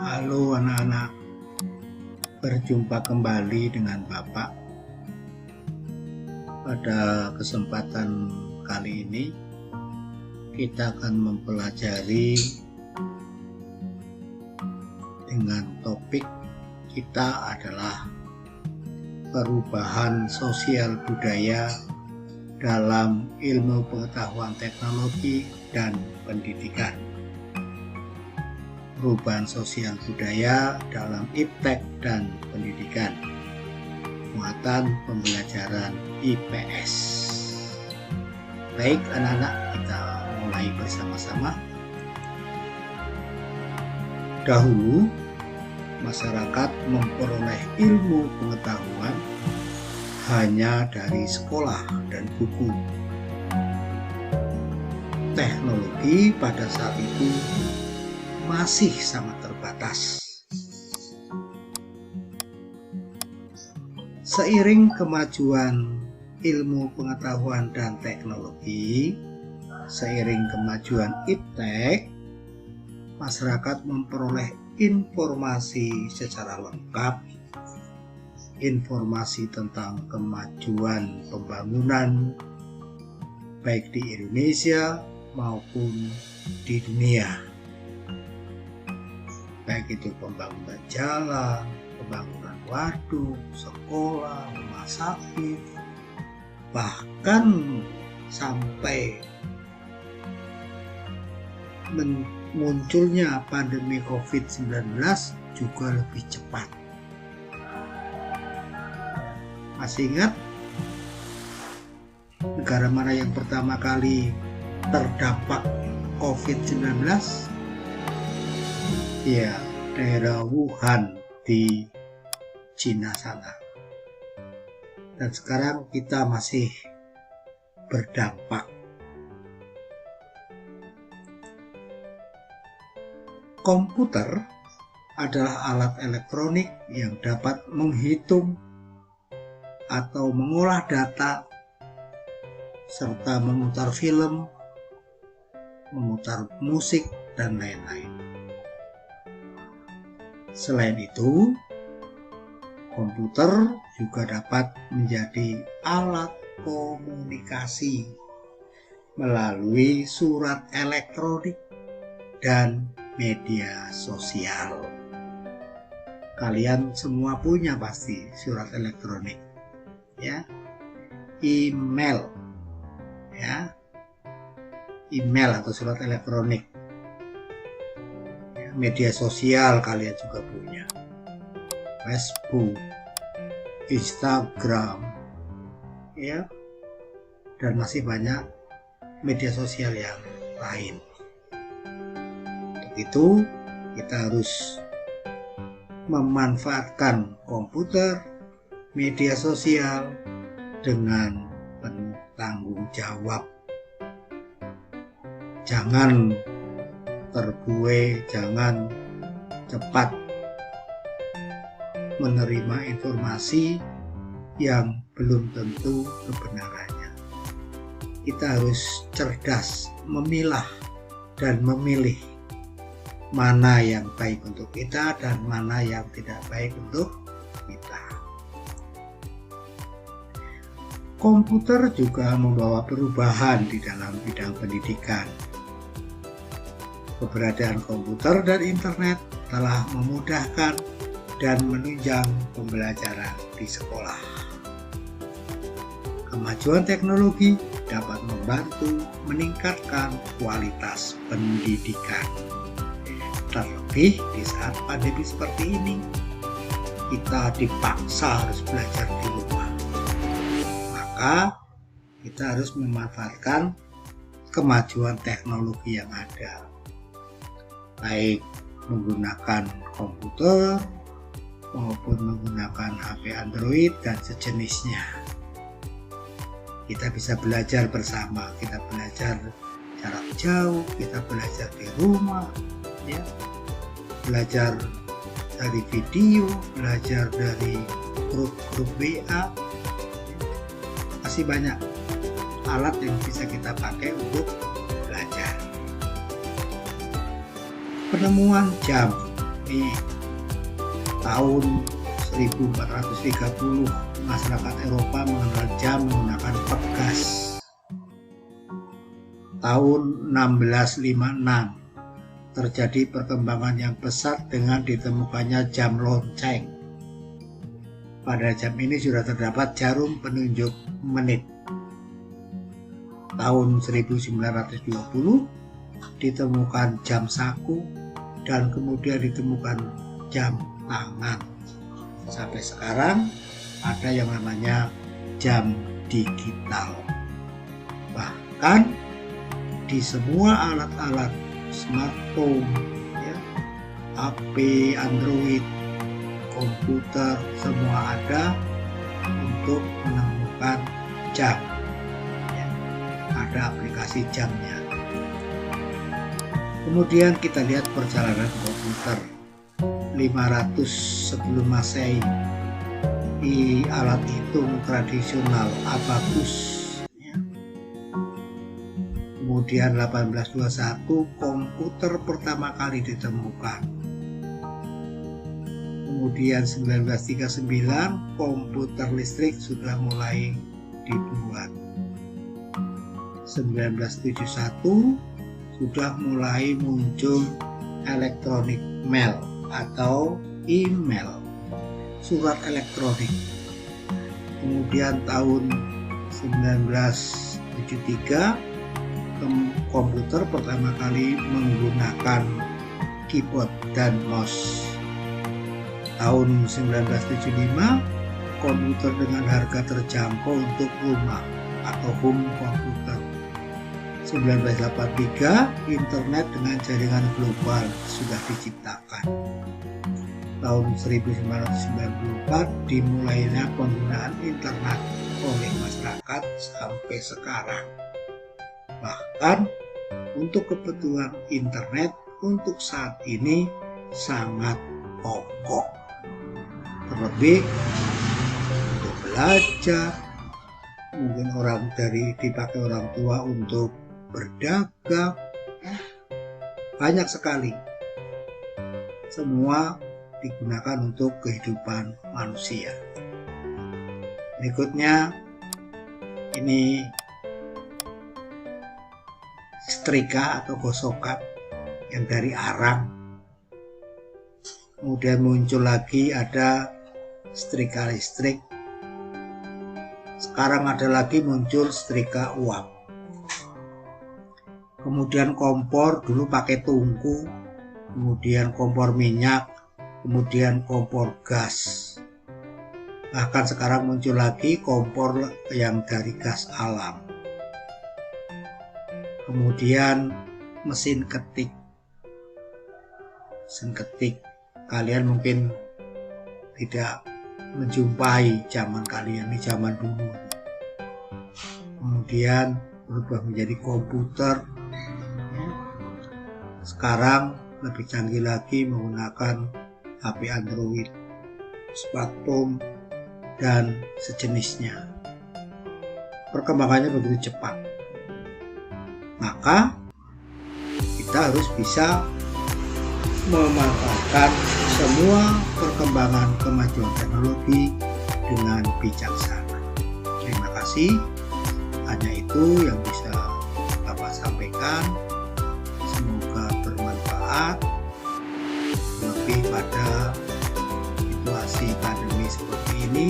Halo anak-anak, berjumpa kembali dengan Bapak. Pada kesempatan kali ini kita akan mempelajari dengan topik kita adalah perubahan sosial budaya dalam ilmu pengetahuan teknologi dan pendidikan. Perubahan sosial budaya dalam iptek dan pendidikan, muatan pembelajaran IPS. Baik anak-anak, kita mulai bersama-sama. Dahulu, masyarakat memperoleh ilmu pengetahuan hanya dari sekolah dan buku. Teknologi pada saat itu masih sangat terbatas. Seiring kemajuan ilmu pengetahuan dan teknologi, seiring kemajuan iptek, masyarakat memperoleh informasi secara lengkap, informasi tentang kemajuan pembangunan baik di Indonesia maupun di dunia. Baik itu pembangunan jalan, pembangunan waduk, sekolah, rumah sakit, bahkan sampai munculnya pandemi COVID-19 juga lebih cepat. Masih ingat negara mana yang pertama kali terdampak COVID-19? Ya, daerah Wuhan di Cina sana. Dan sekarang kita masih berdampak. Komputer adalah alat elektronik yang dapat menghitung atau mengolah data serta memutar film, memutar musik, dan lain-lain. Selain itu, komputer juga dapat menjadi alat komunikasi melalui surat elektronik dan media sosial. Kalian semua punya pasti surat elektronik, ya, email, ya, email atau surat elektronik. Media sosial kalian juga punya, Facebook, Instagram, ya, dan masih banyak media sosial yang lain. Untuk itu kita harus memanfaatkan komputer, media sosial dengan penuh tanggung jawab. Jangan terbuai, jangan cepat menerima informasi yang belum tentu kebenarannya. Kita harus cerdas memilah dan memilih mana yang baik untuk kita dan mana yang tidak baik untuk kita. Komputer juga membawa perubahan di dalam bidang pendidikan. Keberadaan komputer dan internet telah memudahkan dan menunjang pembelajaran di sekolah. Kemajuan teknologi dapat membantu meningkatkan kualitas pendidikan. Terlebih di saat pandemi seperti ini, kita dipaksa harus belajar di rumah. Maka kita harus memanfaatkan kemajuan teknologi yang ada, baik menggunakan komputer maupun menggunakan HP Android dan sejenisnya. Kita bisa belajar bersama, kita belajar jarak jauh, kita belajar di rumah, ya, belajar dari video, belajar dari grup-grup WA. Masih banyak alat yang bisa kita pakai untuk belajar. Penemuan jam ini tahun 1430 masyarakat Eropa mengenal jam menggunakan pegas. Tahun 1656 terjadi perkembangan yang pesat dengan ditemukannya jam lonceng. Pada jam ini sudah terdapat jarum penunjuk menit. Tahun 1920 ditemukan jam saku dan kemudian ditemukan jam tangan. Sampai sekarang ada yang namanya jam digital. Bahkan di semua alat-alat smartphone, ya, HP, Android, komputer, semua ada untuk menemukan jam. Ya, ada aplikasi jamnya. Kemudian kita lihat perjalanan komputer 500 sebelum Masehi. Di alat hitung tradisional abacus, ya. Kemudian 1821 komputer pertama kali ditemukan. Kemudian 1939 komputer listrik sudah mulai dibuat. 1971 sudah mulai muncul electronic mail atau email, surat elektronik. Kemudian tahun 1973 komputer pertama kali menggunakan keyboard dan mouse. Tahun 1975 komputer dengan harga terjangkau untuk rumah atau home komputer. 1983 internet dengan jaringan global sudah diciptakan. Tahun 1994 dimulainya penggunaan internet oleh masyarakat sampai sekarang. Bahkan untuk kebutuhan internet untuk saat ini sangat pokok. Terlebih untuk belajar, mungkin dipakai orang tua untuk berdagang, banyak sekali. Semua digunakan untuk kehidupan manusia. Berikutnya ini setrika atau gosokan yang dari arang. Kemudian muncul lagi ada setrika listrik. Sekarang ada lagi muncul setrika uap. Kemudian kompor dulu pakai tungku, kemudian kompor minyak, kemudian kompor gas. Bahkan sekarang muncul lagi kompor yang dari gas alam. Kemudian mesin ketik. Mesin ketik kalian mungkin tidak menjumpai zaman kalian di zaman dulu. Kemudian berubah menjadi komputer. Sekarang lebih canggih lagi menggunakan HP Android, smartphone, dan sejenisnya. Perkembangannya begitu cepat. Maka kita harus bisa memanfaatkan semua perkembangan kemajuan teknologi dengan bijaksana. Terima kasih. Hanya itu yang bisa Bapak sampaikan. Semoga bermanfaat, lebih pada situasi pandemi seperti ini.